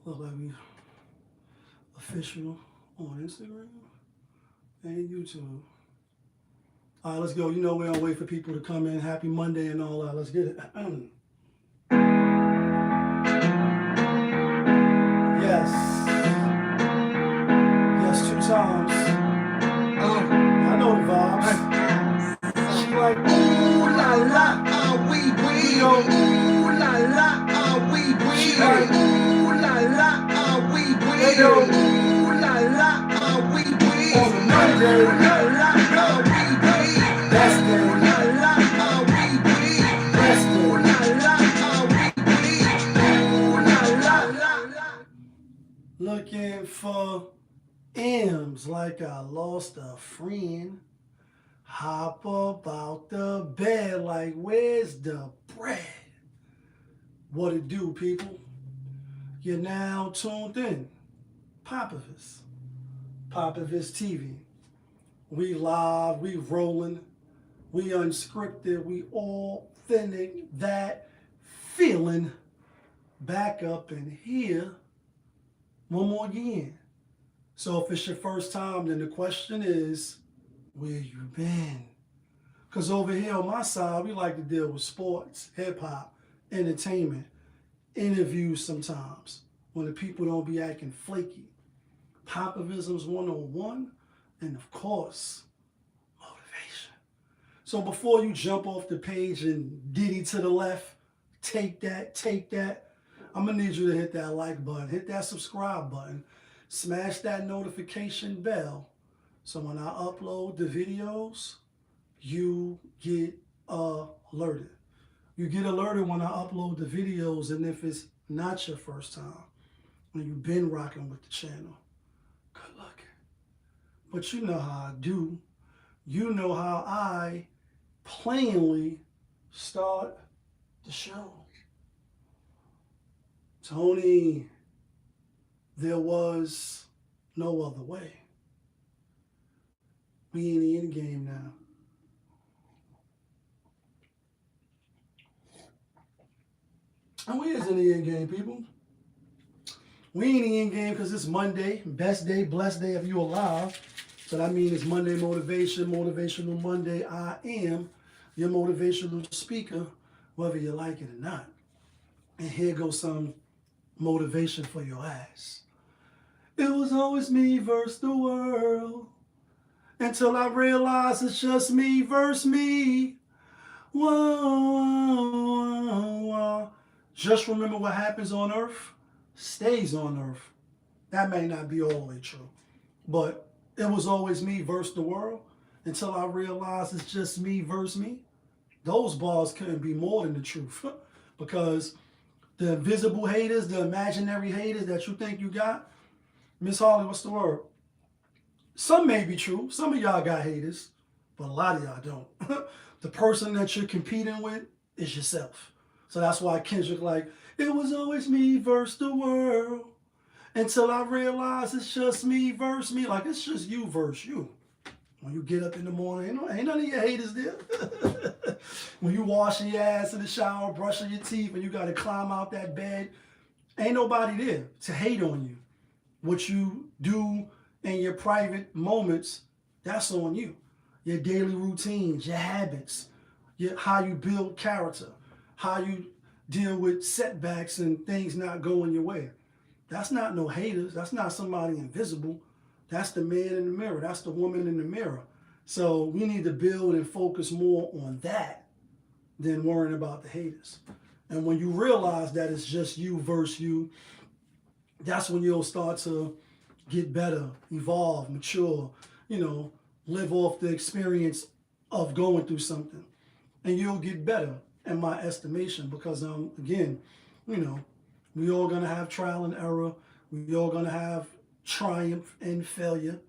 Look like we official on Instagram and YouTube. All right, let's go. You know we don't wait for people to come in. Happy Monday and all that. Let's get it. Yes. Yes, 2 times. I know the vibes. She like, ooh la la, we go. Ooh la la, we She like, ooh la la, we go. Ooh la la, we On the MonDaY, ooh la la, we That's the ooh la la, we That's the ooh la la, we Ooh la la. Looking for M's like I lost a friend. Hop up out the bed like where's the bread? What it do, people? You're now tuned in. Popovich TV. We live, we rolling, we unscripted, we authentic, that feeling back up in here one more again. So if it's your first time, then the question is, where you been? Because over here on my side, we like to deal with sports, hip-hop, entertainment, interviews sometimes, when the people don't be acting flaky. Popovisms 101, and of course, motivation. So before you jump off the page and diddy to the left, take that, I'm going to need you to hit that like button, hit that subscribe button, smash that notification bell, so when I upload the videos, you get alerted. You get alerted when I upload the videos, and if it's not your first time, when you've been rocking with the channel, good luck. But you know how I do. You know how I plainly start the show. Tony, there was no other way. We in the end game now. And we is in the end game, people. We in the end game because it's Monday, best day, blessed day if you alive. So that means it's Monday motivation, motivational Monday. I am your motivational speaker, whether you like it or not. And here goes some motivation for your ass. It was always me versus the world. Until I realize it's just me versus me. Whoa, whoa, whoa. Just remember what happens on earth stays on earth. That may not be all the way true. But it was always me versus the world until I realized it's just me versus me. Those bars couldn't be more than the truth. Because the invisible haters, the imaginary haters that you think you got, Miss Harley, what's the word? Some may be true. Some of y'all got haters, but a lot of y'all don't. The person that you're competing with is yourself. So that's why Kendrick like, it was always me versus the world until I realized it's just me versus me. Like, it's just you versus you. When you get up in the morning, ain't none of your haters there. When you washing your ass in the shower, brushing your teeth, and you got to climb out that bed, ain't nobody there to hate on you. What you do in your private moments, that's on you. Your daily routines, your habits, how you build character, how you deal with setbacks and things not going your way. That's not no haters. That's not somebody invisible. That's the man in the mirror. That's the woman in the mirror. So we need to build and focus more on that than worrying about the haters. And when you realize that it's just you versus you, that's when you'll start to get better, evolve, mature, live off the experience of going through something. And you'll get better in my estimation because, again, we all going to have trial and error. We all going to have triumph and failure.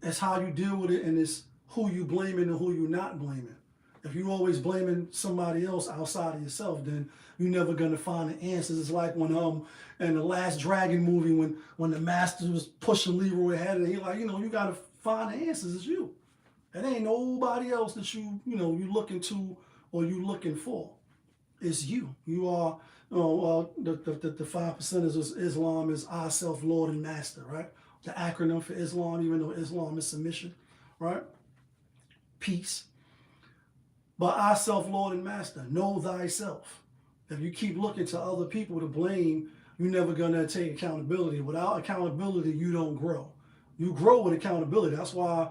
It's how you deal with it, and it's who you blaming and who you not blaming. If you always blaming somebody else outside of yourself, then you're never gonna find the answers. It's like when in the Last Dragon movie when the master was pushing Leroy ahead, and he like, you gotta find the answers. It's you. It ain't nobody else that you looking to or you looking for. It's you. You are The 5% is Islam is I, self, Lord, and Master, right? The acronym for Islam, even though Islam is submission, right? Peace. But I, self, Lord, and Master, know thyself. If you keep looking to other people to blame, you're never going to take accountability. Without accountability, you don't grow. You grow with accountability. That's why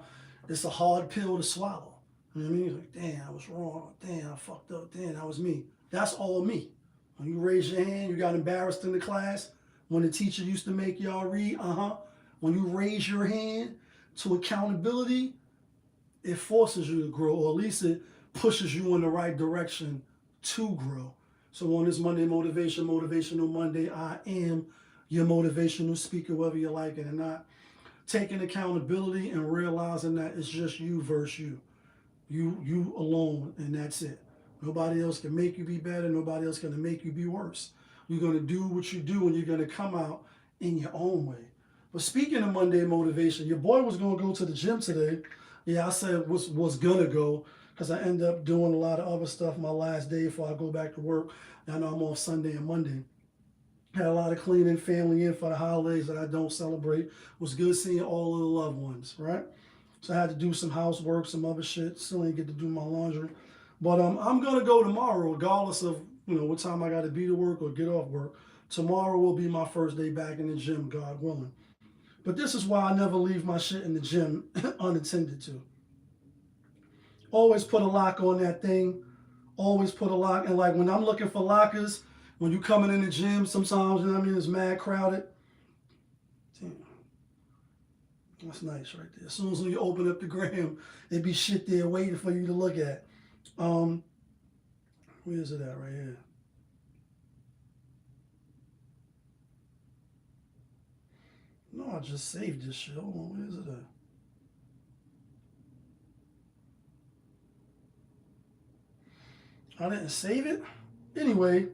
it's a hard pill to swallow. You know what I mean? Like, damn, I was wrong. Damn, I fucked up. Damn, that was me. That's all me. When you raise your hand, you got embarrassed in the class. When the teacher used to make y'all read, When you raise your hand to accountability, it forces you to grow, or at least it pushes you in the right direction to grow. So on this Monday Motivational Monday, I am your motivational speaker, whether you like it or not. Taking accountability and realizing that it's just you versus you. You alone, and that's it. Nobody else can make you be better. Nobody else going to make you be worse. You're going to do what you do, and you're going to come out in your own way. But speaking of Monday motivation, your boy was going to go to the gym today. Yeah, I said was going to go because I end up doing a lot of other stuff my last day before I go back to work. I know I'm off Sunday and Monday. Had a lot of cleaning, family in for the holidays that I don't celebrate. It was good seeing all of the loved ones, right? So I had to do some housework, some other shit. Still ain't get to do my laundry. But I'm going to go tomorrow, regardless of what time I got to be to work or get off work. Tomorrow will be my first day back in the gym, God willing. But this is why I never leave my shit in the gym unattended to. Always put a lock on that thing. Always put a lock. And like when I'm looking for lockers, when you coming in the gym, sometimes, it's mad crowded. Damn. That's nice right there. As soon as you open up the gram, it be shit there waiting for you to look at. Where is it at right here? No, I just saved this shit. Hold on, where is it at? I didn't save it. Anyway,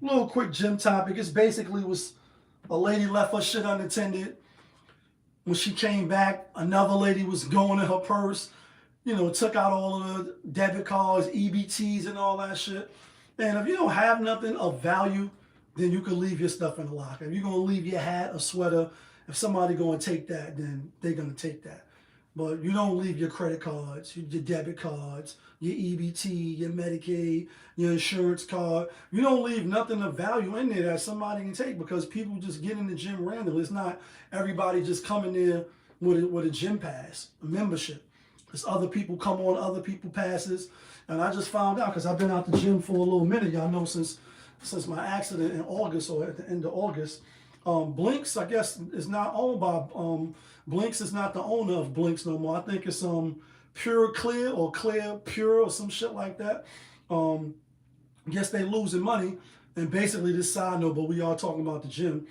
little quick gym topic. It's basically was a lady left her shit unattended. When she came back, another lady was going in her purse, took out all of the debit cards, EBTs and all that shit. And if you don't have nothing of value, then you can leave your stuff in the locker. If you're going to leave your hat or sweater, if somebody going to take that, then they're going to take that. But you don't leave your credit cards, your debit cards, your EBT, your Medicaid, your insurance card. You don't leave nothing of value in there that somebody can take because people just get in the gym randomly. It's not everybody just coming there with a gym pass, a membership. It's other people come on other people passes. And I just found out because I've been out the gym for a little minute. Y'all know since my accident in August or at the end of August. Blinks, I guess, is not owned by Blinks is not the owner of Blinks no more. I think it's Pure Clear or Clear Pure or some shit like that. Guess they losing money. And basically this side note, but we are talking about the gym.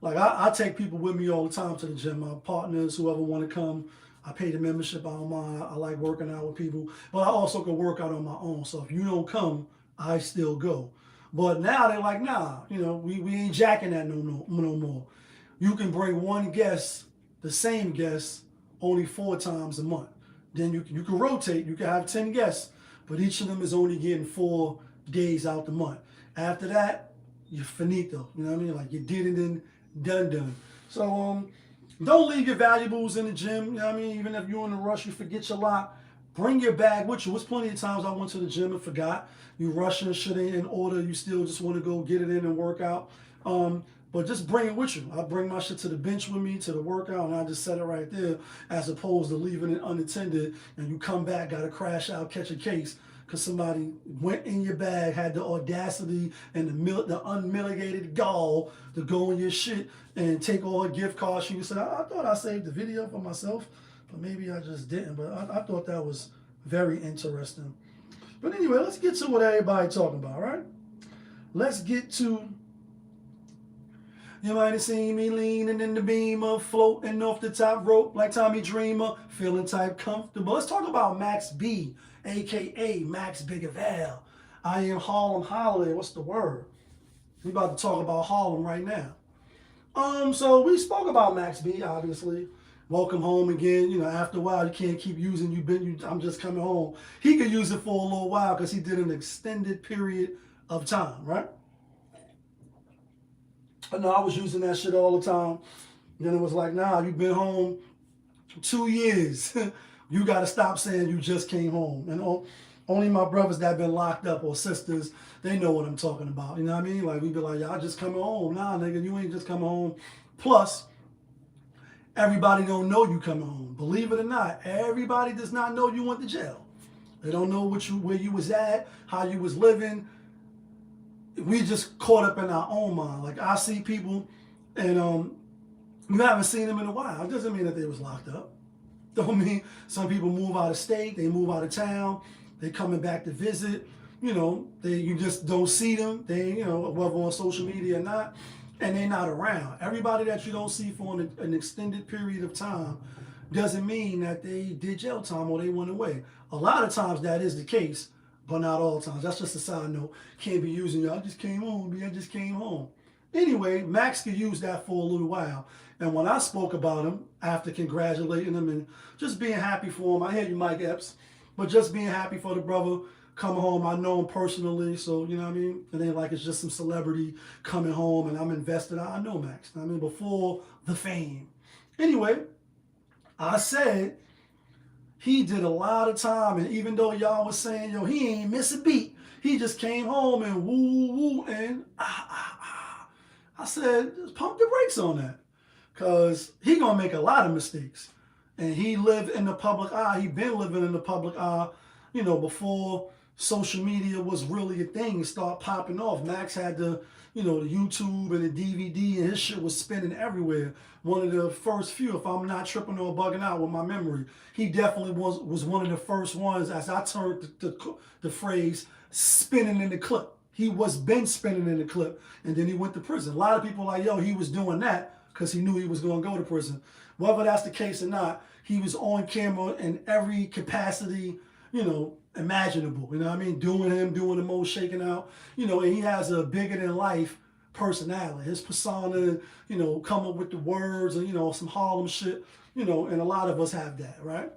Like I take people with me all the time to the gym. My partners, whoever want to come, I pay the membership. I don't mind. I like working out with people. But I also can work out on my own. So if you don't come, I still go. But now they're like, nah, we ain't jacking that no more. You can bring one guest, the same guest, only 4 times a month. Then you can rotate. You can have 10 guests, but each of them is only getting 4 days out the month. After that, you're finito. You know what I mean? Like you did it and done. So don't leave your valuables in the gym. You know what I mean? Even if you're in a rush, you forget your lock. Bring your bag with you. There's plenty of times I went to the gym and forgot. You rushing, shit ain't in order. You still just want to go get it in and work out. But just bring it with you. I bring my shit to the bench with me, to the workout, and I just set it right there as opposed to leaving it unattended and you come back, got to crash out, catch a case because somebody went in your bag, had the audacity and the unmitigated gall to go in your shit and take all the gift cards. You say, I thought I saved the video for myself, but maybe I just didn't. But I thought that was very interesting. But anyway, let's get to what everybody talking about, right? Let's get to, you might have seen me leaning in the beamer, floating off the top rope like Tommy Dreamer, feeling type comfortable. Let's talk about Max B, a.k.a. Max Bigger Val. I am Harlem Holiday. What's the word? We about to talk about Harlem right now. So we spoke about Max B, obviously. Welcome home again. After a while, you can't keep using I'm just coming home. He could use it for a little while because he did an extended period of time, right? I know I was using that shit all the time. Then it was like, nah, you've been home 2 years. You got to stop saying you just came home. And only my brothers that been locked up or sisters, they know what I'm talking about. You know what I mean? Like, we be like, y'all just coming home. Nah, nigga, you ain't just coming home. Plus, everybody don't know you coming home. Believe it or not, everybody does not know you went to jail. They don't know where you was at, how you was living. We just caught up in our own mind. Like, I see people and you haven't seen them in a while. It doesn't mean that they was locked up. Don't mean some people move out of state, they move out of town, they coming back to visit. You know, you just don't see them. They, you know, whether on social media or not, and they're not around. Everybody that you don't see for an extended period of time doesn't mean that they did jail time or they went away. A lot of times that is the case, but not all times. That's just a side note. Can't be using y'all just came home, I just came home. Anyway, Max could use that for a little while. And when I spoke about him, after congratulating him and just being happy for him, I hear you, Mike Epps, but just being happy for the brother coming home. I know him personally, so, you know what I mean? It ain't like it's just some celebrity coming home and I'm invested. I know Max. I mean, before the fame. Anyway, I said he did a lot of time, and even though y'all was saying, yo, he ain't miss a beat, he just came home and woo, woo, and I said, just pump the brakes on that. Because he going to make a lot of mistakes. And he lived in the public eye. He been living in the public eye, you know, before social media was really a thing. Start popping off. Max had the, you know, the YouTube and the DVD, and his shit was spinning everywhere. One of the first few, if I'm not tripping or bugging out with my memory. He definitely was one of the first ones, as I turned the phrase, spinning in the clip. He was been spinning in the clip, and then he went to prison. A lot of people are like, yo, he was doing that because he knew he was going to go to prison. Whether that's the case or not, he was on camera in every capacity, you know, imaginable. You know what I mean? Doing the most, shaking out, you know, and he has a bigger than life personality. His persona, you know, come up with the words and, you know, some Harlem shit, you know, and a lot of us have that, right?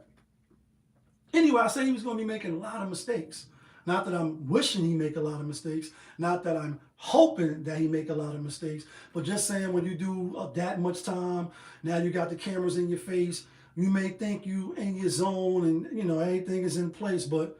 Anyway, I said he was going to be making a lot of mistakes. Not that I'm wishing he make a lot of mistakes. Not that I'm hoping that he make a lot of mistakes. But just saying, when you do that much time, now you got the cameras in your face, you may think you in your zone and, you know, everything is in place, but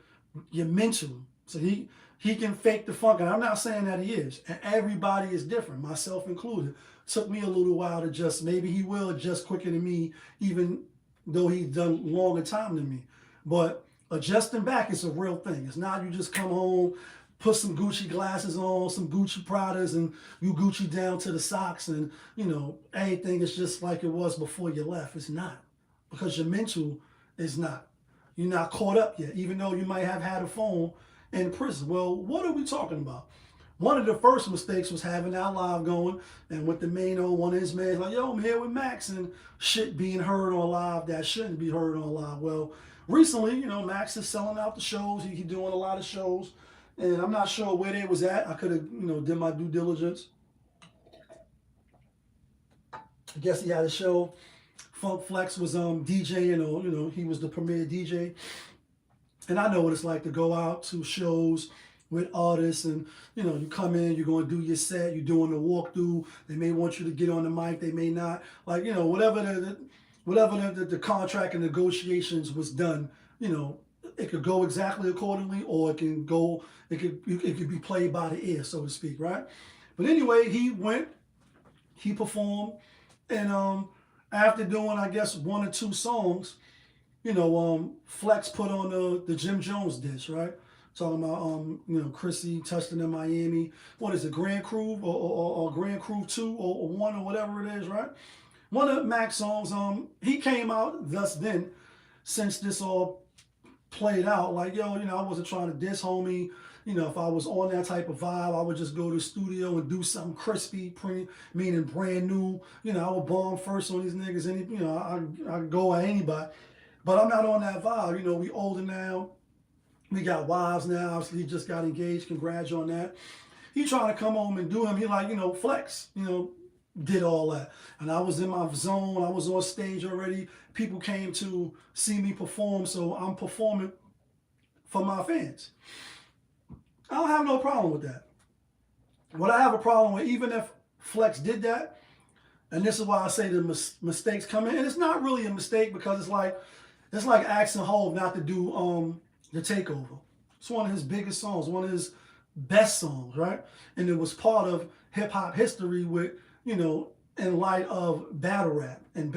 you're mental. So he can fake the funk. And I'm not saying that he is. And everybody is different, myself included. Took me a little while to just, maybe he will adjust quicker than me, even though he's done longer time than me. But adjusting back is a real thing. It's not you just come home, put some Gucci glasses on, some Gucci Pradas, and you Gucci down to the socks, and, you know, everything is just like it was before you left. It's not. Because your mental is not. You're not caught up yet, even though you might have had a phone in prison. Well, what are we talking about? One of the first mistakes was having that live going, and with the main one of his mans like, yo, I'm here with Max, and shit being heard on live that shouldn't be heard on live. Well, recently, you know, Max is selling out the shows. He doing a lot of shows, and I'm not sure where they was at. I could have, you know, did my due diligence. I guess he had a show. Funk Flex was DJing, or, you know, he was the premier DJ. And I know what it's like to go out to shows with artists, and, you know, you come in, you're going to do your set, you're doing the walkthrough. They may want you to get on the mic, they may not. Like, you know, whatever the contract and negotiations was done, you know, it could go exactly accordingly, or it can go, it could be played by the ear, so to speak, right? But anyway, he went, he performed, and after doing, I guess, 1 or 2 songs, you know, Flex put on the Jim Jones dish, right? Talking about, you know, Chrissy touching in Miami. What is it, Grand Crew or Grand Crew 2 or 1 or whatever it is, right? One of Mac's songs, he came out thus then, since this all played out, like, yo, you know, I wasn't trying to diss homie. You know, if I was on that type of vibe, I would just go to the studio and do something crispy, meaning brand new. You know, I would bomb first on these niggas, and, you know, I go at anybody. But I'm not on that vibe. You know, we older now. We got wives now. So he just got engaged. Congrats on that. He trying to come home and do him. He like, you know, Flex, you know, did all that. And I was in my zone. I was on stage already. People came to see me perform, so I'm performing for my fans. I don't have no problem with that. What I have a problem with, even if Flex did that. And this is why I say the mistakes come in. And it's not really a mistake because it's like asking Hov not to do the Takeover. It's one of his biggest songs, one of his best songs, right? And it was part of hip hop history with, you know, in light of battle rap and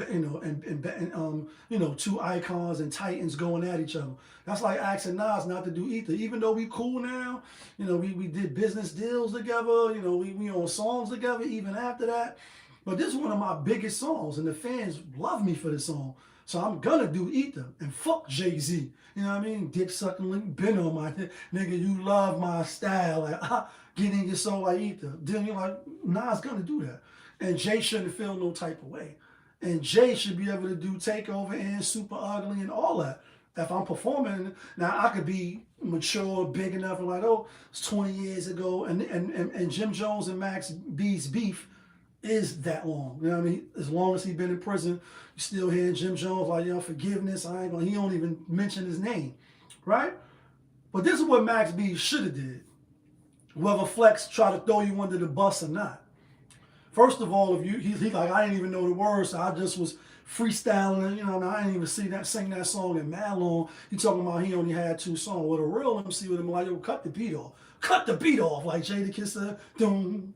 two icons and titans going at each other. That's like asking Nas not to do Ether. Even though we cool now, you know, we did business deals together, you know, we on songs together even after that. But this is one of my biggest songs, and the fans love me for this song. So I'm gonna do Ether and fuck Jay-Z. You know what I mean? Dick sucking link, been on my nigga, you love my style. Like, get in your soul like Ether. Then you're like, Nas gonna do that. And Jay shouldn't feel no type of way. And Jay should be able to do Takeover and Super Ugly and all that. If I'm performing, now I could be mature, big enough, and like, oh, it's 20 years ago. And Jim Jones and Max B's beef is that long. You know what I mean? As long as he's been in prison, you still hear Jim Jones like, yo, forgiveness, I ain't gonna, he don't even mention his name, right? But this is what Max B should have did. Whether Flex try to throw you under the bus or not. First of all, if he's like, I didn't even know the words, so I just was freestyling, you know, and I didn't even sing that song in mad long. He talking about he only had 2 songs. With a real MC with him, like, yo, cut the beat off. Cut the beat off. Like Jada Kiss said, doom,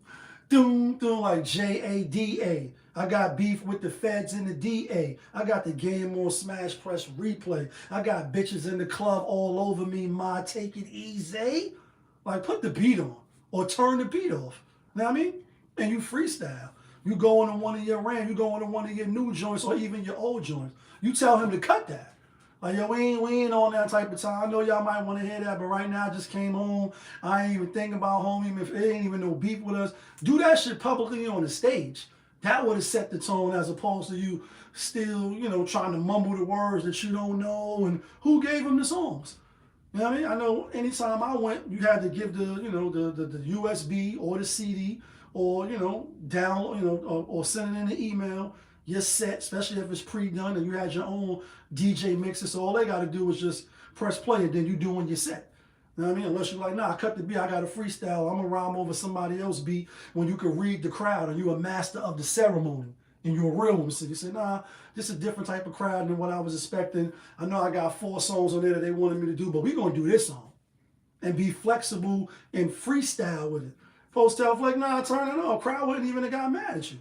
doom, doom, like Jada. I got beef with the feds and the DA. I got the game on smash press replay. I got bitches in the club all over me, ma, take it easy. Like, put the beat on or turn the beat off. You know what I mean? And you freestyle. You go into one of your rants, you go into one of your new joints or even your old joints. You tell him to cut that. Like, yo, we ain't on that type of time. I know y'all might want to hear that, but right now I just came home. I ain't even thinking about home, even if it ain't even no beef with us. Do that shit publicly on the stage. That would have set the tone as opposed to you still, you know, trying to mumble the words that you don't know and who gave him the songs. You know what I mean? I know anytime I went, you had to give the, you know, the USB or the CD or, you know, down, you know, or send it in an email, your set, especially if it's pre-done and you had your own DJ mixes. So all they got to do is just press play and then you doing your set. You know what I mean? Unless you're like, nah, cut the beat, I got a freestyle. I'm going to rhyme over somebody else's beat when you can read the crowd and you're a master of the ceremony and you're a real MC. You say, nah, this is a different type of crowd than what I was expecting. I know I got 4 songs on there that they wanted me to do, but we're going to do this song and be flexible and freestyle with it. Folks tell Flex, nah, turn it off. Crowd wouldn't even have got mad at you.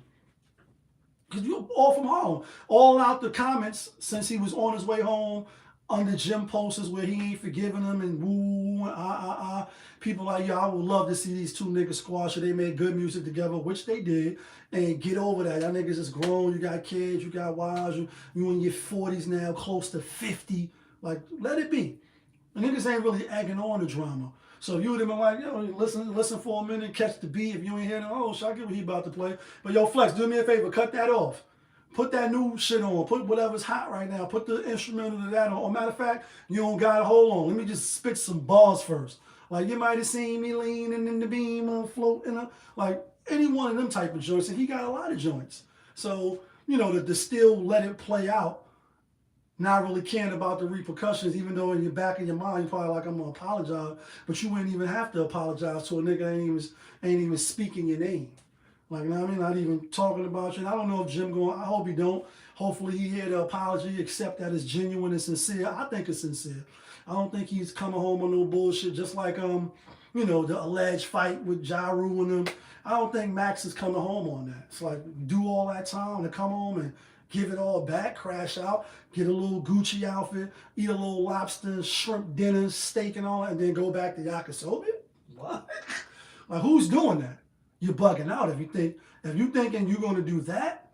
Because you're all from home. All out the comments since he was on his way home under Jim posters where he ain't forgiving them and woo, people like, yo, I would love to see these 2 niggas squash. They made good music together, which they did, and get over that. Y'all niggas is grown. You got kids. You got wives. You in your 40s now, close to 50. Like, let it be. The niggas ain't really egging on the drama. So if you would have been like, yo, listen for a minute, catch the beat. If you ain't hearing, oh, shit, I get what he about to play. But yo, Flex, do me a favor, cut that off. Put that new shit on. Put whatever's hot right now. Put the instrumental to that on. Or matter of fact, you don't got to hold on. Let me just spit some bars first. Like, you might have seen me leaning in the beam or floating. Like, any one of them type of joints. And he got a lot of joints. So, you know, to still let it play out, not really caring about the repercussions, even though in your back of your mind, you're probably like, I'm going to apologize. But you wouldn't even have to apologize to a nigga that ain't even speaking your name. Like, you know what I mean? Not even talking about you. And I don't know if Jim going, I hope he don't. Hopefully he hear the apology, accept that it's genuine and sincere. I think it's sincere. I don't think he's coming home on no bullshit, just like, you know, the alleged fight with Ja Rule and them. I don't think Max is coming home on that. It's like, do all that time to come home and give it all back, crash out, get a little Gucci outfit, eat a little lobster, shrimp dinner, steak and all that, and then go back to yakisoba? What? Like, who's doing that? You're bugging out if you thinking you're going to do that,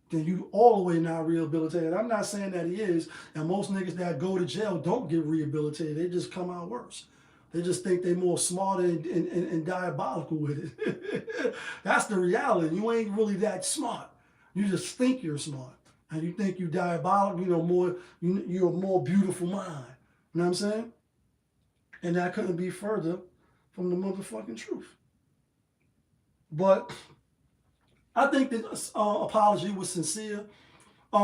then you all the way not rehabilitated. I'm not saying that he is, and most niggas that go to jail don't get rehabilitated. They just come out worse. They just think they're more smart and diabolical with it. That's the reality. You ain't really that smart. You just think you're smart. And you think you diabolical, you know, more, you're a more beautiful mind. You know what I'm saying? And that couldn't be further from the motherfucking truth. But I think the apology was sincere. But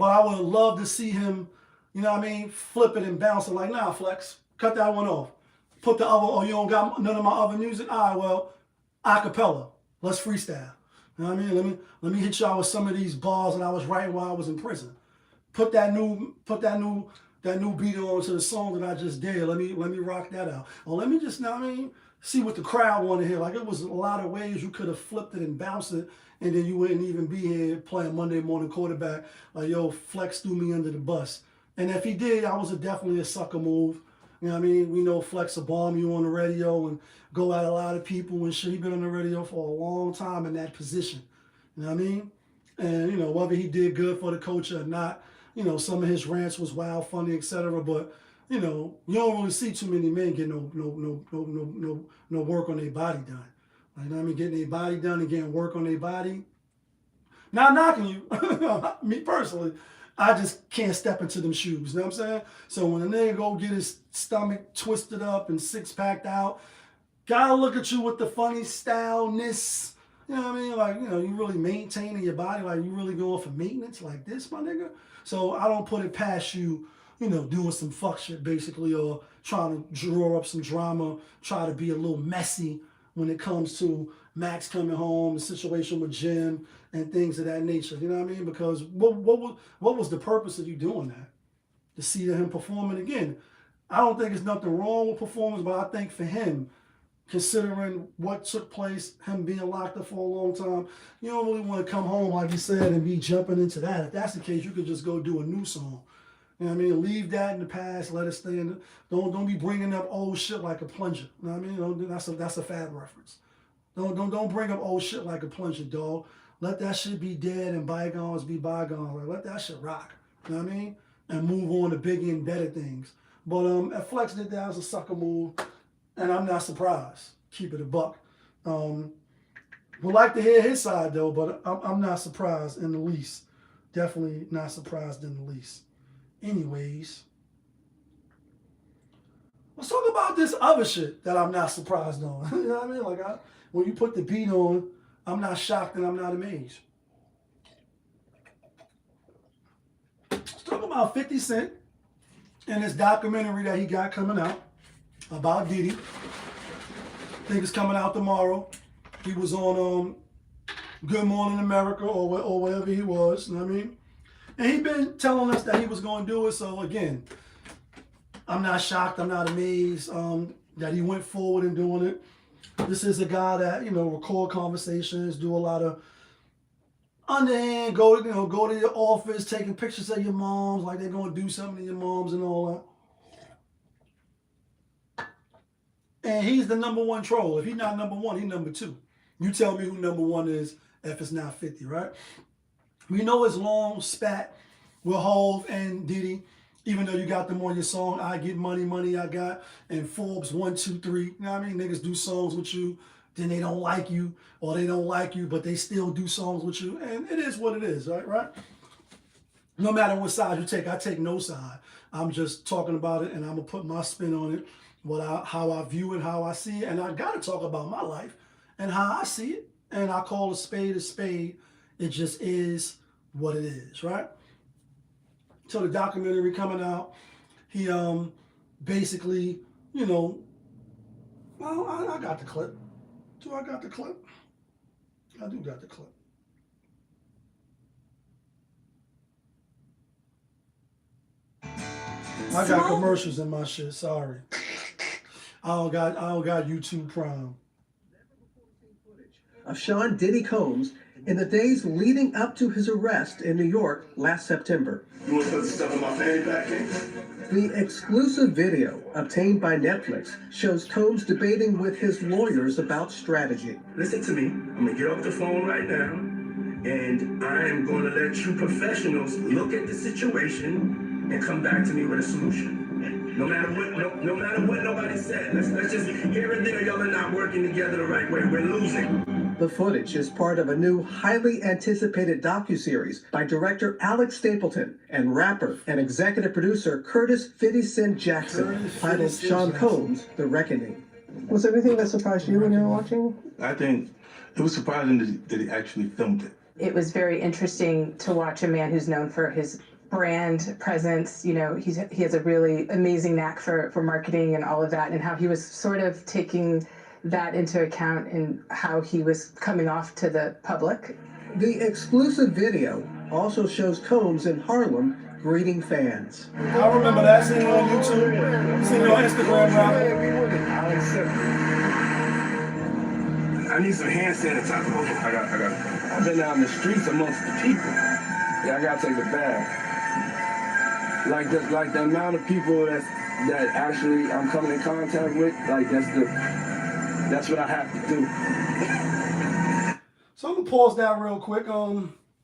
I would love to see him, you know what I mean, flip it and bounce it like, nah, Flex, cut that one off. Put the other, oh, you don't got none of my other music? All right, well, acapella. Let's freestyle. You know what I mean? Let me hit y'all with some of these bars that I was writing while I was in prison. Put that new beat on to the song that I just did. Let me rock that out. Or let me just, you know what I mean, see what the crowd want to hear. Like, it was a lot of ways you could have flipped it and bounced it, and then you wouldn't even be here playing Monday morning quarterback. Like, yo, Flex threw me under the bus. And if he did, I was definitely a sucker move. You know what I mean? We know Flex will bomb you on the radio and go at a lot of people and shit. He been on the radio for a long time in that position. You know what I mean? And, you know, whether he did good for the culture or not, you know, some of his rants was wild, funny, etc. But, you know, you don't really see too many men get no work on their body done. Like, you know what I mean? Getting their body done and getting work on their body. Not knocking you, me personally. I just can't step into them shoes, you know what I'm saying? So when a nigga go get his stomach twisted up and six-packed out, gotta look at you with the funny styleness. You know what I mean? Like, you know, you really maintaining your body, like you really going for maintenance like this, my nigga? So I don't put it past you, you know, doing some fuck shit basically, or trying to draw up some drama, try to be a little messy when it comes to Max coming home, the situation with Jim, and things of that nature. You know what I mean? Because what was the purpose of you doing that? To see him performing again. I don't think there's nothing wrong with performance, but I think for him, considering what took place, him being locked up for a long time, you don't really want to come home, like you said, and be jumping into that. If that's the case, you could just go do a new song. You know what I mean? Leave that in the past. Let it stay in. Don't be bringing up old shit like a plunger. You know what I mean? That's a Fab reference. Don't bring up old shit like a plunger, dog. Let that shit be dead and bygones be bygones. Like, let that shit rock. You know what I mean? And move on to bigger and better things. But if Flex did that as a sucker move, and I'm not surprised. Keep it a buck. Would like to hear his side though, but I'm not surprised in the least. Definitely not surprised in the least. Anyways, let's talk about this other shit that I'm not surprised on. You know what I mean? Like, when you put the beat on, I'm not shocked and I'm not amazed. Let's talk about 50 Cent and this documentary that he got coming out about Diddy. I think it's coming out tomorrow. He was on Good Morning America or whatever he was, you know what I mean? And he been telling us that he was going to do it. So again, I'm not shocked, I'm not amazed that he went forward in doing it. This is a guy that, you know, record conversations, do a lot of underhand, go to your office, taking pictures of your moms, like they're going to do something to your moms and all that. And he's the #1 troll. If he's not #1, he's #2. You tell me who #1 is if it's not 50, right? We know it's long spat with Hov and Diddy, even though you got them on your song, I Get Money, Money I Got, and Forbes 1, 2, 3. You know what I mean? Niggas do songs with you, then they don't like you, or they don't like you, but they still do songs with you. And it is what it is, right? No matter what side you take, I take no side. I'm just talking about it, and I'm going to put my spin on it, how I view it, how I see it. And I got to talk about my life and how I see it. And I call a spade a spade. It just is what it is, right? So the documentary coming out, he basically, you know, well, I got the clip. Do I got the clip? I do got the clip. I got commercials in my shit, sorry. I don't got YouTube Prime. Of Sean Diddy Combs in the days leading up to his arrest in New York last September. You want to put stuff in my fanny pack? The exclusive video obtained by Netflix shows Combs debating with his lawyers about strategy. Listen to me. I'm going to get off the phone right now, and I am going to let you professionals look at the situation and come back to me with a solution. No matter what nobody said. Let's just hear it there. Y'all are not working together the right way. We're losing. The footage is part of a new, highly anticipated docuseries by director Alex Stapleton and rapper and executive producer Curtis 50 Cent Jackson, titled Sean Combs: The Reckoning. Was there anything that surprised you when you were watching? I think it was surprising that he actually filmed it. It was very interesting to watch a man who's known for his brand presence. You know, he has a really amazing knack for marketing and all of that, and how he was sort of taking that into account in how he was coming off to the public? The exclusive video also shows Combs in Harlem greeting fans. I remember that. Seen it on YouTube. Seen it on Instagram, I need some hand sanitizer. I got. I've been out in the streets amongst the people. Yeah, I gotta take a bath. Like the amount of people that actually I'm coming in contact with. Like that's what I have to do. So I'm gonna pause that real quick.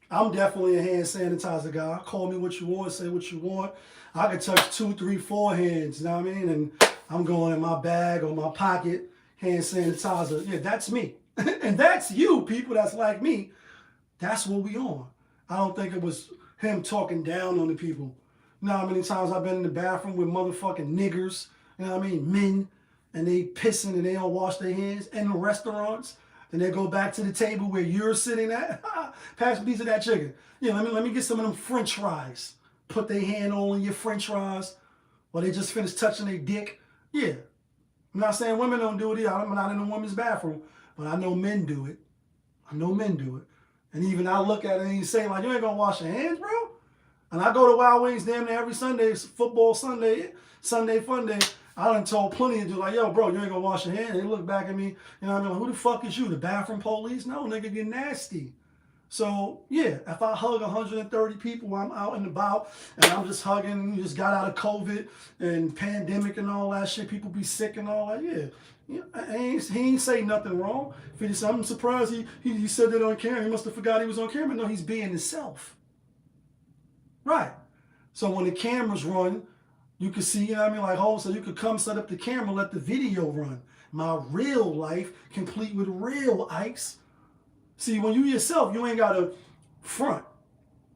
I'm definitely a hand sanitizer guy. Call me what you want, say what you want. I could touch 2, 3, 4 hands, you know what I mean? And I'm going in my bag or my pocket, hand sanitizer. Yeah, that's me. And that's you, people that's like me. That's what we on. I don't think it was him talking down on the people. You know how many times I've been in the bathroom with motherfucking niggers, you know what I mean, men, and they pissing and they don't wash their hands in the restaurants. Then they go back to the table where you're sitting at. Pass a piece of that chicken. Yeah, let me get some of them French fries. Put their hand on your French fries while they just finished touching their dick. Yeah. I'm not saying women don't do it either. I'm not in a women's bathroom. But I know men do it. I know men do it. And even I look at it and you say, like, you ain't gonna wash your hands, bro? And I go to Wild Wings damn near every Sunday. It's football Sunday, Sunday fun day. I done told plenty of dudes, like, yo, bro, you ain't gonna wash your hands. And they look back at me, you know what I mean? Like, who the fuck is you, the bathroom police? No, nigga, you're nasty. So, yeah, if I hug 130 people while I'm out and about, and I'm just hugging, you just got out of COVID and pandemic and all that shit, people be sick and all that, yeah. He ain't say nothing wrong. I'm surprised he said that on camera. He must have forgot he was on camera. No, he's being himself. Right. So when the cameras run, you can see, you know what I mean, like, oh, so you could come set up the camera, let the video run. My real life, complete with real Ikes. See, when you yourself, you ain't got to front.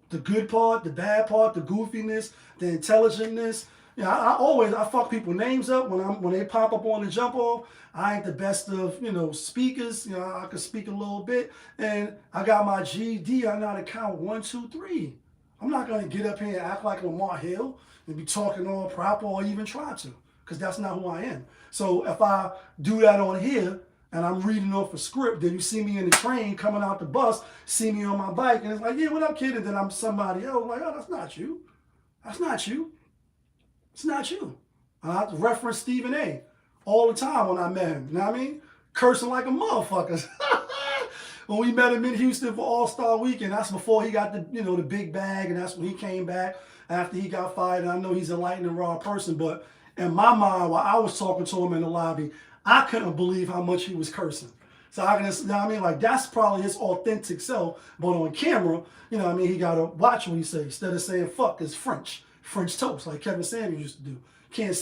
The good part, the bad part, the goofiness, the intelligentness. You know, I fuck people names up when they pop up on the jump off. I ain't the best of, you know, speakers. You know, I can speak a little bit. And I got my GD. I know how to count 1, 2, 3. I'm not going to get up here and act like Lamar Hill and be talking all proper or even try to, because that's not who I am. So if I do that on here and I'm reading off a script, then you see me in the train coming out the bus, see me on my bike, and it's like, yeah, what up, kid? And then I'm somebody else, like, oh, that's not you. That's not you. It's not you. And I reference Stephen A. all the time when I met him. You know what I mean? Cursing like a motherfucker. When we met him in Houston for All-Star Weekend, that's before he got the big bag, and that's when he came back after he got fired. And I know he's a lightning rod person, but in my mind, while I was talking to him in the lobby, I couldn't believe how much he was cursing. So I can, you know what I mean? Like, that's probably his authentic self. But on camera, you know what I mean? He got to watch what he says. Instead of saying fuck, it's French toast, like Kevin Samuels used to do. Can't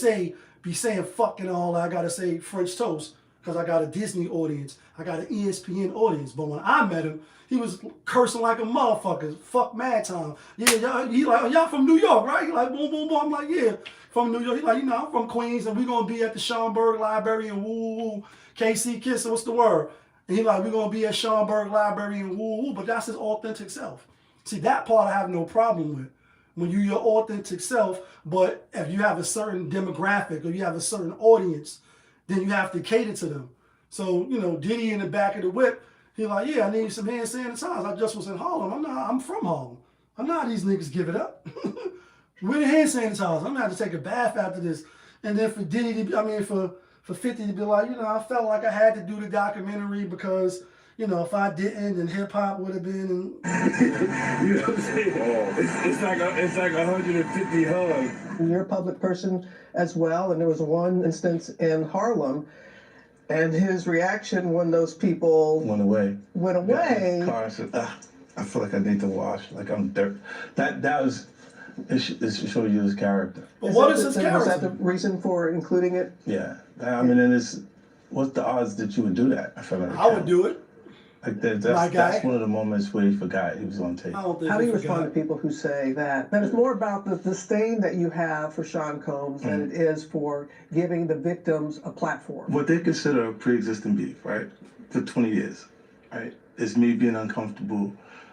be saying fuck and all that. I got to say French toast because I got a Disney audience. I got an ESPN audience. But when I met him, he was cursing like a motherfucker. Fuck mad time. Yeah, y'all from New York, right? He like, boom, boom, boom. I'm like, yeah, from New York. He like, you know, I'm from Queens, and we're going to be at the Schomburg Library in woo, woo, KC Kisser, what's the word? And he like, we're going to be at Schomburg Library in woo, woo. But that's his authentic self. See, that part I have no problem with. When you're your authentic self, but if you have a certain demographic or you have a certain audience, then you have to cater to them. So, you know, Diddy in the back of the whip, he like, yeah, I need some hand sanitizer. I just was in Harlem. I'm from Harlem. I'm not these niggas give it up. Where the hand sanitizer? I'm gonna have to take a bath after this. And then for Diddy for 50 to be like, you know, I felt like I had to do the documentary because, you know, if I didn't, then hip hop would have been. You know what I'm saying? It's like 150 hugs. You're a public person as well, and there was one instance in Harlem, and his reaction when those people Went away. went away. Car, I said, I feel like I need to wash. Like I'm dirt. That was. It showed you his character. But what is his Was character? that the reason for including it? Yeah. I mean, and what's the odds that you would do that? I feel like I would do it. Like My guy. that's one of the moments where he forgot he was on tape. I don't think How do he you respond to forgot. people who say that it's more about the disdain that you have for Sean Combs than it is for giving the victims a platform? What they consider a pre-existing beef, right? For 20 years, right? Is me being uncomfortable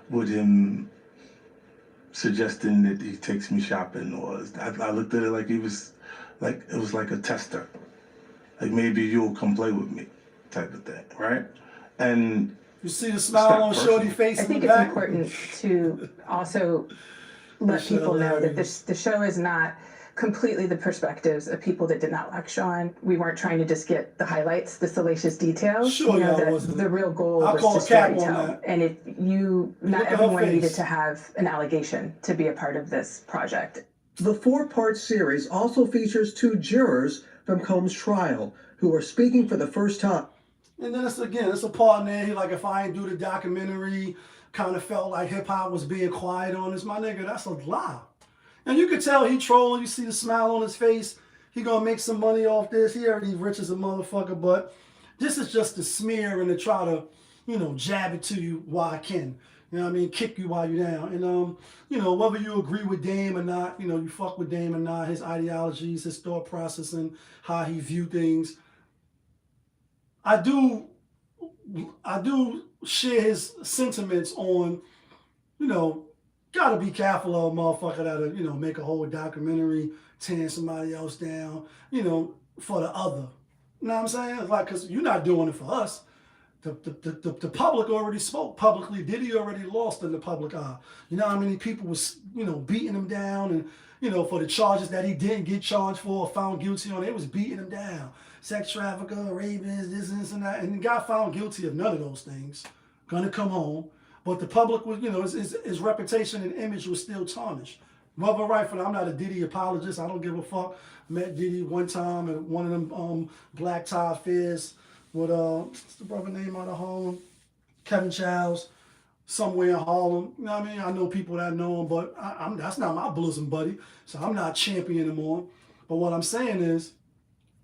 with him suggesting that he takes me shopping, or I looked at it like it was like a tester. Like maybe you'll come play with me. type of thing, right? And You see the smile on Shorty's face I in the think it's back? important to also let That's people know that hilarious. the show is not completely the perspectives of people that did not like Sean. We weren't trying to just get the highlights, the salacious details. Sure, you know, y'all wasn't. the real goal I'll call was to cap on storytell. that. And not Look at her everyone face. needed to have an allegation to be a part of this project. The four-part series also features 2 jurors from Combs' trial who are speaking for the first time. And then it's a part in there. He like, if I ain't do the documentary, kind of felt like hip hop was being quiet on this. My nigga, that's a lie. And you could tell he trolling. You see the smile on his face. He gonna make some money off this. He already rich as a motherfucker, but this is just to smear and to try to, jab it to you while I can. You know what I mean? Kick you while you're down. And, whether you agree with Dame or not, you fuck with Dame or not, his ideologies, his thought process, and how he view things. I do share his sentiments on, gotta be careful of a motherfucker that'll, make a whole documentary tearing somebody else down, for the other. You know what I'm saying? It's like, because you're not doing it for us. The public already spoke publicly. Diddy already lost in the public eye. You know how many people was, beating him down and, for the charges that he didn't get charged for or found guilty on, they was beating him down. Sex trafficker, rapist, this and that. And he got found guilty of none of those things. Gonna come home. But the public was, his reputation and image was still tarnished. Whether right for that, I'm not a Diddy apologist. I don't give a fuck. Met Diddy one time at one of them black tie fairs with what's the brother name out of Harlem? Kevin Childs, somewhere in Harlem. You know what I mean? I know people that know him, but that's not my bosom buddy. So I'm not championing him on. But what I'm saying is,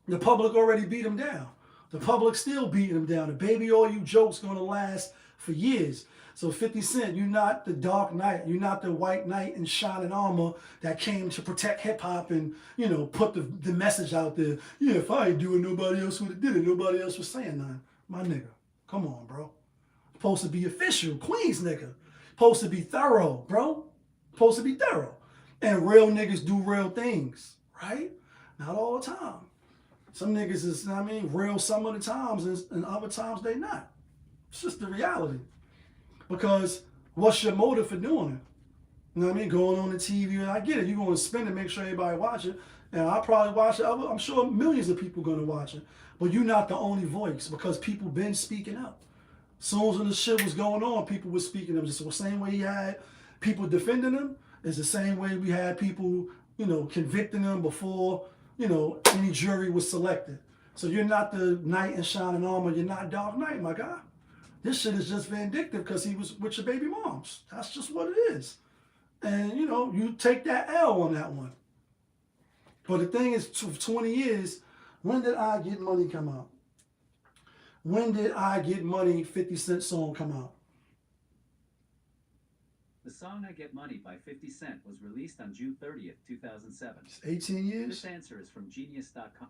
the public already beat him down. The public still beating him down. The baby all you jokes gonna last for years. So 50 Cent, you're not the Dark Knight. You're not the white knight in shining armor that came to protect hip hop and, put the message out there. Yeah, if I ain't doing it, nobody else would have did it. Nobody else was saying nothing. My nigga, come on, bro. Supposed to be official, Queens nigga. Supposed to be thorough, bro. Supposed to be thorough. And real niggas do real things, right? Not all the time. Some niggas is, real some of the times, and other times they not. It's just the reality. Because what's your motive for doing it? You know what I mean? Going on the TV, and I get it. You're going to spend it, make sure everybody watch it. And I'll probably watch it. I'm sure millions of people going to watch it. But you're not the only voice because people been speaking up. As soon as the shit was going on, people were speaking up. Just the same way he had people defending him is the same way we had people, convicting him before, any jury was selected. So you're not the knight in shining armor. You're not Dark Knight, my guy. This shit is just vindictive because he was with your baby moms. That's just what it is. And, you take that L on that one. But the thing is, for 20 years, when did I Get Money come out? When did I Get Money 50 Cent song come out? The song I Get Money by 50 Cent was released on June 30th, 2007. It's 18 years? This answer is from Genius.com.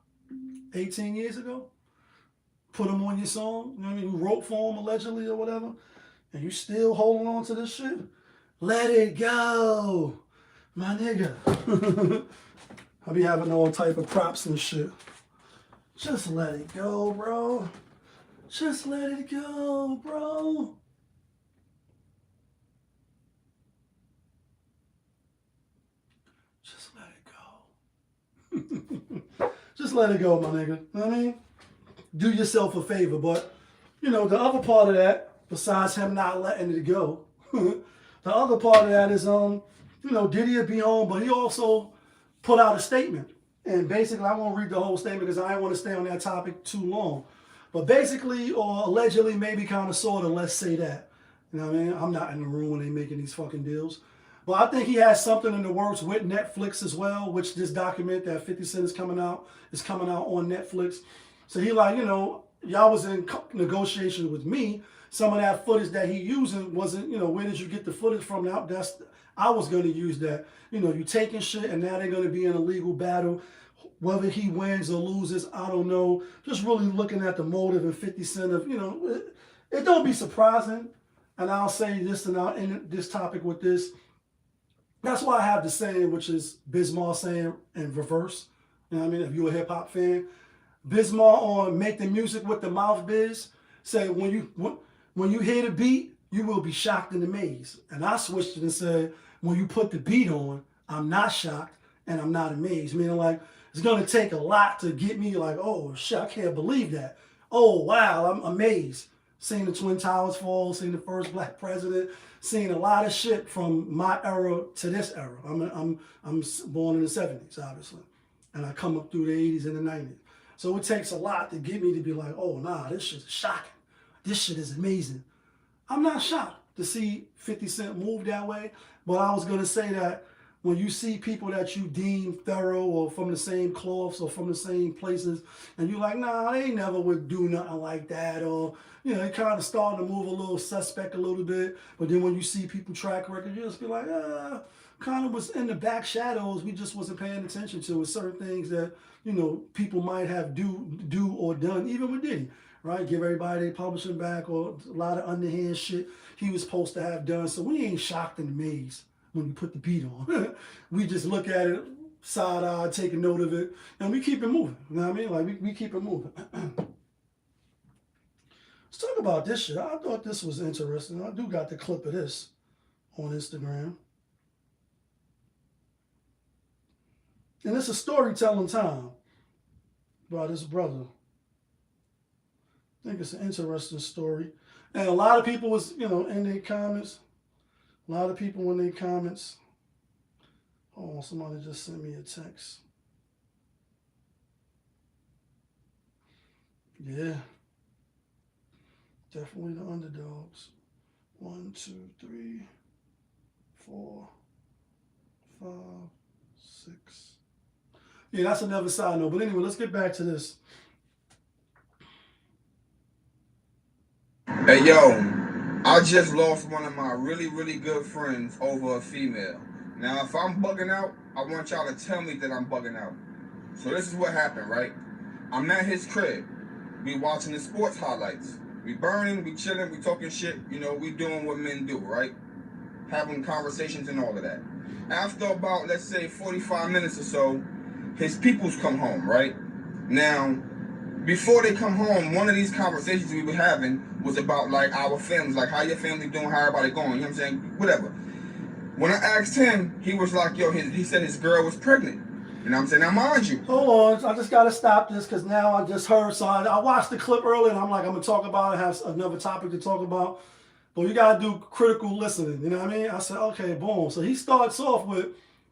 18 years ago? Put him on your song, you know what I mean? You wrote for him allegedly or whatever, and you still holding on to this shit? Let it go, my nigga. I be having all type of props and shit. Just let it go, bro. Just let it go, bro. Just let it go. Just let it go, my nigga. You know what I mean? Do yourself a favor. But, the other part of that, besides him not letting it go, the other part of that is, Diddy would be home, but he also put out a statement. And basically, I won't read the whole statement because I don't want to stay on that topic too long. But basically, or allegedly, maybe kind of, sort of, let's say that. You know what I mean? I'm not in the room when they making these fucking deals. But I think he has something in the works with Netflix as well, which this document that 50 Cent is coming out on Netflix. So he like, y'all was in negotiation with me. Some of that footage that he using wasn't, where did you get the footage from? Now I was going to use that. You taking shit and now they're going to be in a legal battle. Whether he wins or loses, I don't know. Just really looking at the motive and 50 Cent of, it don't be surprising. And I'll say this and I'll end this topic with this. That's why I have the saying, which is Bismarck saying in reverse. You know what I mean? If you're a hip hop fan, Bismarck on Make the Music with the Mouth Biz said, when you hear the beat, you will be shocked and amazed. And I switched it and said, when you put the beat on, I'm not shocked and I'm not amazed. Meaning like, it's going to take a lot to get me like, oh shit, I can't believe that. Oh wow, I'm amazed. Seeing the Twin Towers fall, seeing the first black president, seeing a lot of shit from my era to this era. I'm born in the 70s, obviously. And I come up through the 80s and the 90s. So it takes a lot to get me to be like, oh nah, this shit is shocking. This shit is amazing. I'm not shocked to see 50 Cent move that way, but I was gonna say that when you see people that you deem thorough or from the same cloths or from the same places, and you're like, nah, they never would do nothing like that, or they kind of starting to move a little suspect a little bit, but then when you see people track record, you just be like, kind of was in the back shadows, we just wasn't paying attention to with certain things that, people might have do or done, even with Diddy, right? Give everybody their publishing back or a lot of underhand shit he was supposed to have done. So we ain't shocked and amazed when you put the beat on. We just look at it side-eye, take a note of it, and we keep it moving. You know what I mean? Like, we keep it moving. Let's talk about this shit. I thought this was interesting. I do got the clip of this on Instagram. And it's a storytelling time by this brother. I think it's an interesting story. And a lot of people was, in their comments. A lot of people in their comments. Oh, somebody just sent me a text. Yeah. Definitely the underdogs. 1, 2, 3, 4, 5, 6. Yeah, that's another side note. But anyway, let's get back to this. Hey, yo, I just lost one of my really, really good friends over a female. Now, if I'm bugging out, I want y'all to tell me that I'm bugging out. So this is what happened, right? I'm at his crib. We watching the sports highlights. We burning, we chilling, we talking shit. We doing what men do, right? Having conversations and all of that. After about, let's say, 45 minutes or so, his peoples come home, right? Now, before they come home, one of these conversations we were having was about, like, our families, like, how your family doing, how everybody going, you know what I'm saying? Whatever. When I asked him, he was like, yo, he said his girl was pregnant. You know what I'm saying? Now, mind you. Hold on, I just got to stop this because now I just heard, so I watched the clip earlier and I'm like, I'm going to talk about it, have another topic to talk about. But you got to do critical listening, you know what I mean? I said, okay, boom. So he starts off with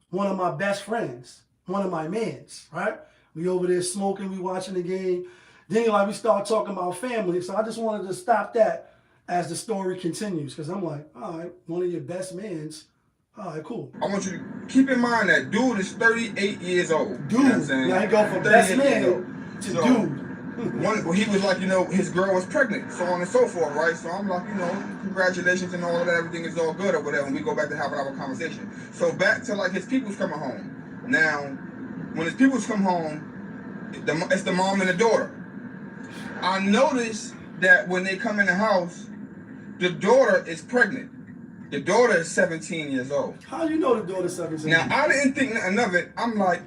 one of my best friends, one of my mans, right? We over there smoking, we watching the game. Then we start talking about family. So I just wanted to stop that as the story continues. Because I'm like, all right, one of your best mans. All right, cool. I want you to keep in mind that dude is 38 years old. Dude. You know what I'm saying? Now he go from best man to dude. He was like, his girl was pregnant, so on and so forth, right? So I'm like, congratulations and all of that, everything is all good or whatever, and we go back to having our conversation. So back to his people's coming home. Now, when his people's come home, it's the mom and the daughter. I noticed that when they come in the house, the daughter is pregnant. The daughter is 17 years old. How you know the daughter's 17? Now, I didn't think nothing of it. I'm like,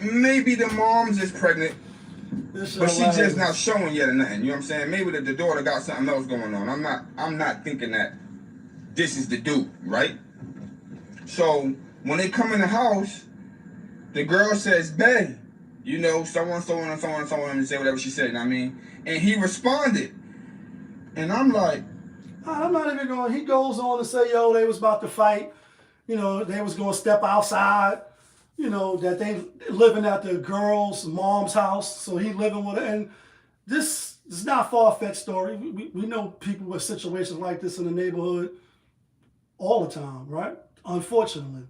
maybe the mom's is pregnant, but she just not showing yet or nothing. You know what I'm saying? Maybe the daughter got something else going on. I'm not thinking that this is the dude, right? So when they come in the house, the girl says, "Bae, someone, and say whatever she said, you know what I mean?" And he responded. And I'm like, I'm not even going, he goes on to say, yo, they was about to fight. They was going to step outside. That they living at the girl's mom's house. So he living with her. And this is not a far-fetched story. We know people with situations like this in the neighborhood all the time, right? Unfortunately.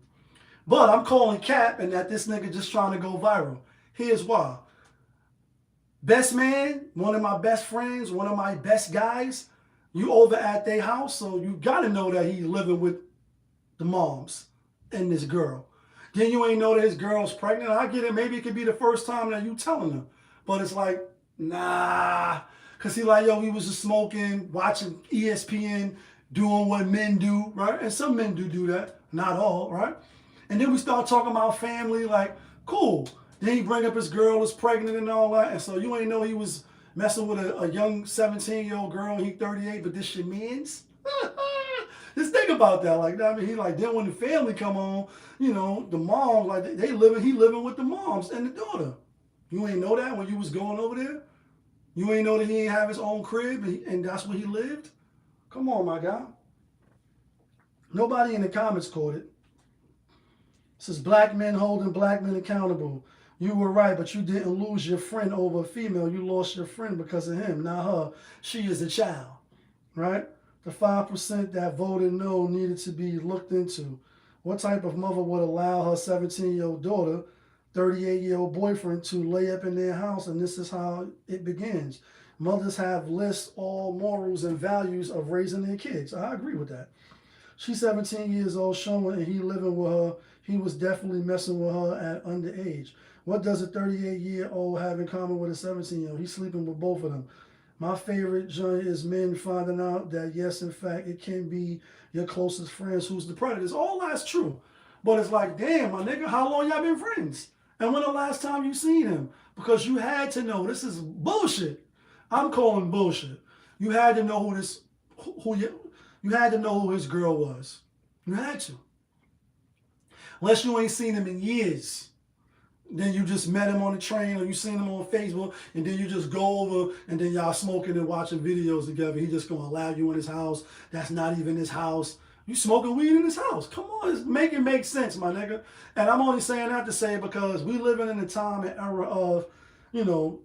But I'm calling cap and that this nigga just trying to go viral. Here's why. Best man, one of my best friends, one of my best guys, you over at their house, so you got to know that he's living with the moms and this girl. Then you ain't know that his girl's pregnant. I get it. Maybe it could be the first time that you telling them. But it's like, nah. Because he like, yo, we was just smoking, watching ESPN, doing what men do, right? And some men do that. Not all, right? And then we start talking about family, like, cool. Then he bring up his girl is pregnant and all that. And so you ain't know he was messing with a young 17-year-old girl and he 38, but this your man's? Just think about that. Like, I mean, he like, then when the family come on, you know, the moms, like, he living with the moms and the daughter. You ain't know that when you was going over there? You ain't know that he ain't have his own crib and that's where he lived? Come on, my guy. Nobody in the comments caught it. It says, black men holding black men accountable. You were right, but you didn't lose your friend over a female. You lost your friend because of him, not her. She is a child, right? The 5% that voted no needed to be looked into. What type of mother would allow her 17-year-old daughter, 38-year-old boyfriend to lay up in their house? And this is how it begins. Mothers have lists all morals and values of raising their kids. I agree with that. She's 17 years old, showing, and he living with her. He was definitely messing with her at underage. What does a 38-year-old have in common with a 17-year-old? He's sleeping with both of them. My favorite joint is men finding out that, yes, in fact, it can be your closest friends who's the predators. All that's true. But it's like, damn, my nigga, how long y'all been friends? And when the last time you seen him? Because you had to know. This is bullshit. I'm calling bullshit. You had to know you had to know who his girl was. You had to. Unless you ain't seen him in years. Then you just met him on the train or you seen him on Facebook and then you just go over and then y'all smoking and watching videos together. He just gonna allow you in his house. That's not even his house. You smoking weed in his house. Come on, make it make sense, my nigga. And I'm only saying that to say because we living in a time and era of, you know,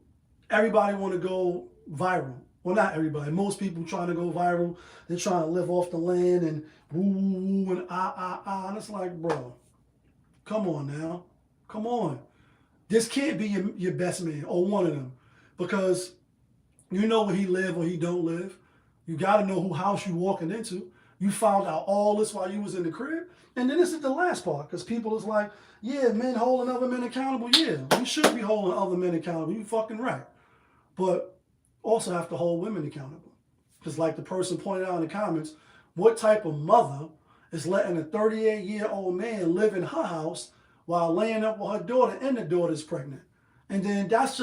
everybody want to go viral. Well, not everybody. Most people trying to go viral. They're trying to live off the land and woo, woo, woo, and ah. And it's like, bro, come on now. Come on. This can't be your best man or one of them because you know where he live or he don't live. You got to know who house you walking into. You found out all this while you was in the crib. And then this is the last part because people is like, yeah, men holding other men accountable. Yeah, we should be holding other men accountable. You fucking right. But also have to hold women accountable. Because like the person pointed out in the comments, what type of mother is letting a 38-year-old man live in her house while laying up with her daughter and the daughter's pregnant? And then that's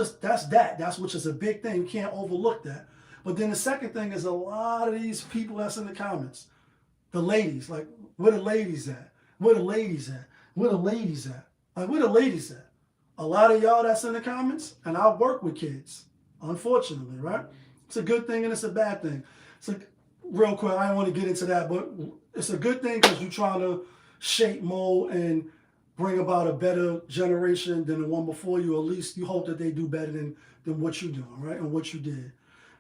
which is a big thing. You can't overlook that. But then the second thing is a lot of these people that's in the comments, the ladies, like, where the ladies at? Where the ladies at? Where the ladies at? Like, where the ladies at? A lot of y'all that's in the comments, and I work with kids, unfortunately, right? It's a good thing and it's a bad thing. It's like, real quick, I don't want to get into that, but it's a good thing because you're trying to shape, mold, and bring about a better generation than the one before you. At least you hope that they do better than what you're doing, right? And what you did.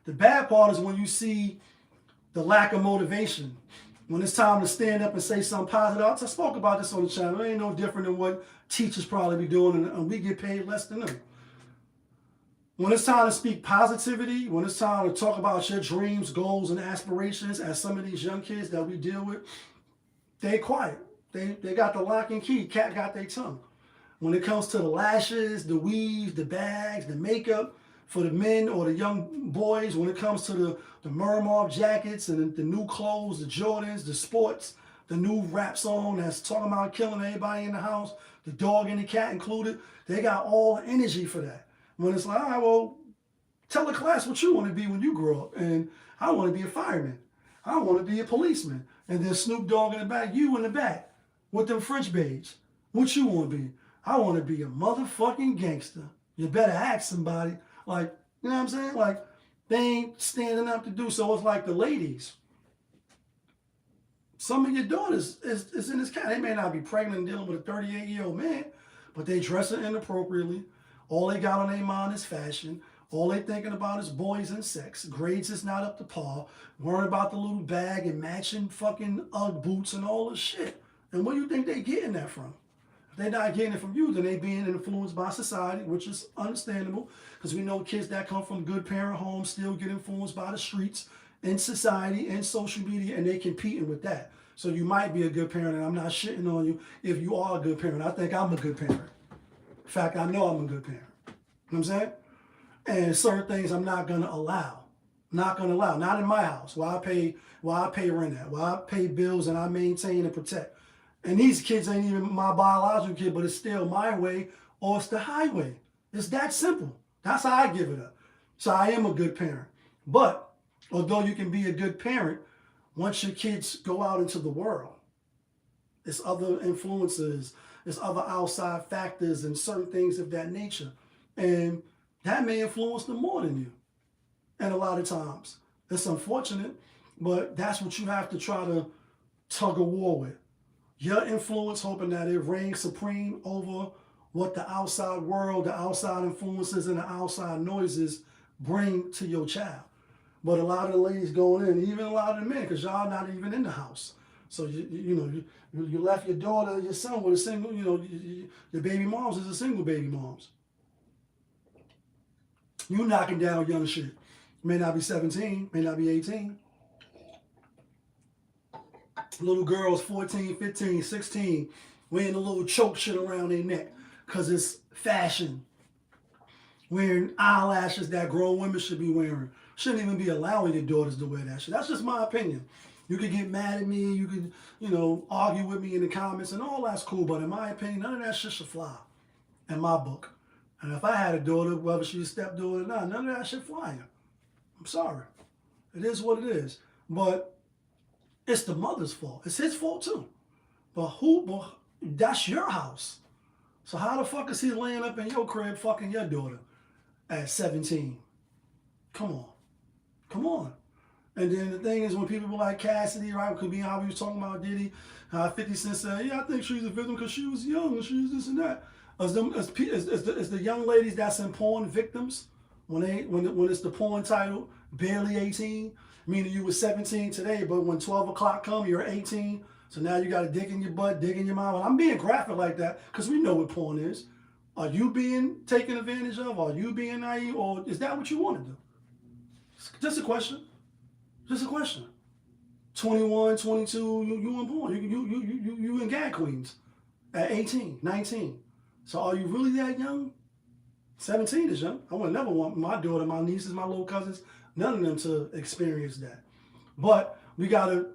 The bad part is when you see the lack of motivation. When it's time to stand up and say something positive. I spoke about this on the channel. It ain't no different than what teachers probably be doing, and we get paid less than them. When it's time to speak positivity, when it's time to talk about your dreams, goals, and aspirations, as some of these young kids that we deal with, they quiet. They got the lock and key. Cat got their tongue. When it comes to the lashes, the weaves, the bags, the makeup for the men or the young boys, when it comes to the Mermar jackets and the new clothes, the Jordans, the sports, the new rap song that's talking about killing everybody in the house, the dog and the cat included, they got all the energy for that. When it's like, all right, well, tell the class what you want to be when you grow up. And I want to be a fireman. I want to be a policeman. And then Snoop Dogg in the back, you in the back with them French babes. What you want to be? I want to be a motherfucking gangster. You better ask somebody. Like, you know what I'm saying? Like, they ain't standing up to do. So it's like the ladies. Some of your daughters is in this cat. They may not be pregnant and dealing with a 38-year-old man, but they dressing inappropriately. All they got on their mind is fashion. All they thinking about is boys and sex. Grades is not up to par. Worrying about the little bag and matching fucking Ugg boots and all this shit. And where do you think they getting that from? If they're not getting it from you, then they being influenced by society, which is understandable. Because we know kids that come from good parent homes still get influenced by the streets and society and social media, and they competing with that. So you might be a good parent, and I'm not shitting on you if you are a good parent. I think I'm a good parent. In fact, I know I'm a good parent. You know what I'm saying? And certain things I'm not gonna allow. Not gonna allow. Not in my house. Why I pay rent at. Why I pay bills and I maintain and protect. And these kids ain't even my biological kid, but it's still my way or it's the highway. It's that simple. That's how I give it up. So I am a good parent. But although you can be a good parent, once your kids go out into the world, it's other influences, it's other outside factors and certain things of that nature. And that may influence them more than you. And a lot of times. It's unfortunate, but that's what you have to try to tug a war with. Your influence, hoping that it reigns supreme over what the outside world, the outside influences, and the outside noises bring to your child. But a lot of the ladies going in, even a lot of the men, because y'all not even in the house. So you left your daughter, your son with a single, your baby moms is a single baby moms. You knocking down young shit. May not be 17, may not be 18. Little girls 14, 15, 16 wearing a little choke shit around their neck because it's fashion. Wearing eyelashes that grown women should be wearing. Shouldn't even be allowing your daughters to wear that shit. That's just my opinion. You could get mad at me, you could, argue with me in the comments, and all that's cool, but in my opinion, none of that shit should fly in my book. And if I had a daughter, whether she's a stepdaughter or not, none of that shit flying. I'm sorry. It is what it is. But it's the mother's fault. It's his fault too. But that's your house. So how the fuck is he laying up in your crib fucking your daughter at 17? Come on. Come on. And then the thing is, when people be like Cassidy, right, could be how we was talking about Diddy, 50 Cent said, yeah, I think she's a victim because she was young and she was this and that. As the young ladies that's in porn victims, when it's the porn title, barely 18, meaning you were 17 today, but when 12 o'clock come, you're 18, so now you got a dick in your butt, dick in your mouth. I'm being graphic like that because we know what porn is. Are you being taken advantage of? Are you being naive? Or is that what you want to do? Just a question. Just a question. 21, 22, you in porn. You in gag queens at 18, 19. So are you really that young? 17 is young. I would never want my daughter, my nieces, my little cousins, none of them to experience that. But we gotta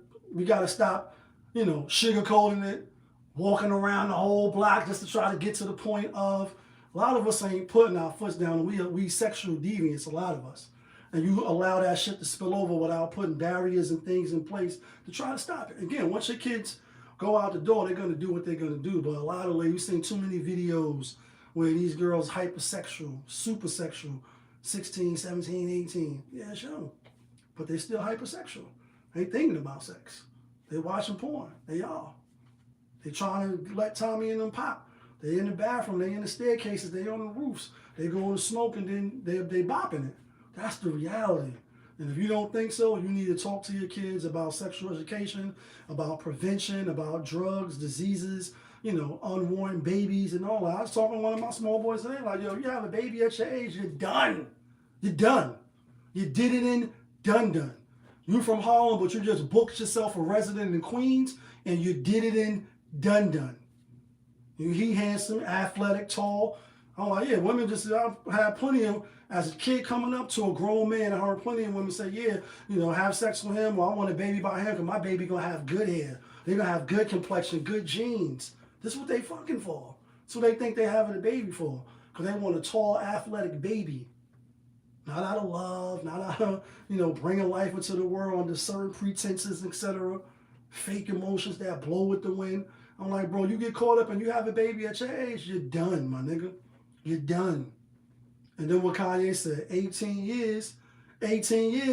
stop, sugarcoating it, walking around the whole block just to try to get to the point of, a lot of us ain't putting our foot down. We sexual deviants, a lot of us. And you allow that shit to spill over without putting barriers and things in place to try to stop it. Again, once your kids go out the door, they're gonna do what they're gonna do. But a lot of ladies, we've seen too many videos where these girls hypersexual, super sexual, 16, 17, 18. Yeah, sure. But they're still hypersexual. They ain't thinking about sex. They watching porn. They all. They trying to let Tommy and them pop. They in the bathroom. They in the staircases. They on the roofs. They going to smoke and then they bopping it. That's the reality. And if you don't think so, you need to talk to your kids about sexual education, about prevention, about drugs, diseases, unwanted babies and all that. I was talking to one of my small boys today, like, yo, you have a baby at your age, you're done. You're done. You did it in done. You from Harlem, but you just booked yourself a resident in Queens, and you did it in done. He handsome, athletic, tall. I'm like, yeah, women just, I've had plenty of, as a kid coming up to a grown man, I heard plenty of women say, yeah, have sex with him, or I want a baby by him because my baby going to have good hair. They're going to have good complexion, good genes. This is what they fucking for. That's what they think they're having a baby for. Because they want a tall, athletic baby. Not out of love, not out of, bringing life into the world under certain pretenses, etc. Fake emotions that blow with the wind. I'm like, bro, you get caught up and you have a baby at your age, you're done, my nigga. You're done. And then what Kanye said, 18 years,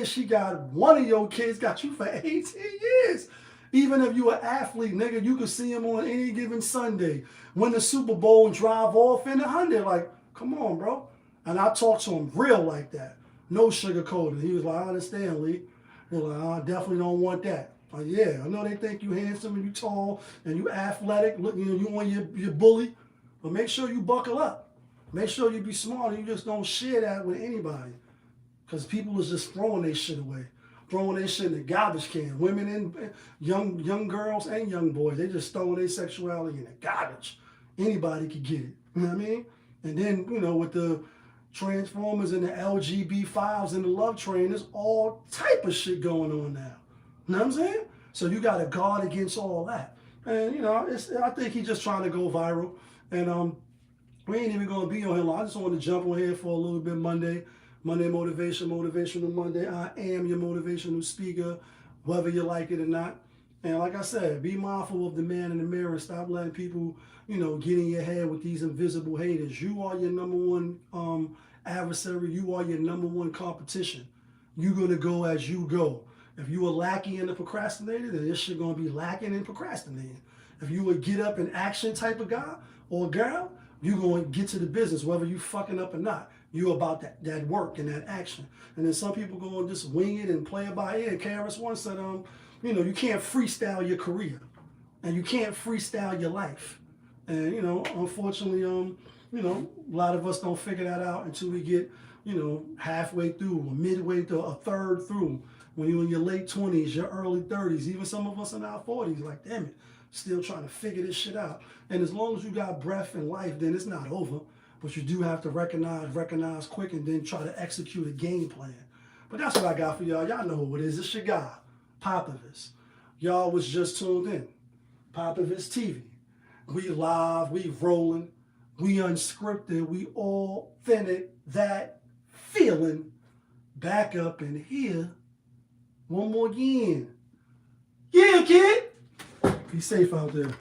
she got one of your kids, got you for 18 years. Even if you an athlete, nigga, you can see him on any given Sunday, win the Super Bowl and drive off in a Hyundai. Like, come on, bro. And I talked to him real like that. No sugarcoating. He was like, I understand, Lee. He was like, I definitely don't want that. Like, yeah, I know they think you handsome and you tall and you athletic. Look, you on your bully. But make sure you buckle up. Make sure you be smart and you just don't share that with anybody. Because people is just throwing their shit away. Throwing their shit in the garbage can. Women and young girls and young boys, they just throwing their sexuality in the garbage. Anybody could get it. You know what I mean? And then, with the Transformers and the LGB files and the love train, there's all type of shit going on now. You know what I'm saying? So you got to guard against all that. And, I think he's just trying to go viral. And We ain't even gonna be on here long. I just want to jump on here for a little bit Monday motivation, motivational Monday. I am your motivational speaker, whether you like it or not. And like I said, be mindful of the man in the mirror. Stop letting people, get in your head with these invisible haters. You are your number one adversary. You are your number one competition. You're gonna go as you go. If you are lacking in the procrastinator, then this shit gonna be lacking in procrastinating. If you a get up in action type of guy or girl, you're going to get to the business, whether you fucking up or not. You about that work and that action. And then some people go and just wing it and play it by ear. KRS-One said, you can't freestyle your career, and you can't freestyle your life. And unfortunately, a lot of us don't figure that out until we get, halfway through, or midway through, a third through. When you're in your late 20s, your early 30s, even some of us in our 40s, like, damn it, still trying to figure this shit out. And as long as you got breath in life, then it's not over. But you do have to recognize quick, and then try to execute a game plan. But that's what I got for y'all. Y'all know who it is. It's your guy, Popovich. Y'all was just tuned in. Popovich TV. We live, we rolling, we unscripted, we authentic, that feeling. Back up in here. One more again. Yeah, kid. Be safe out there.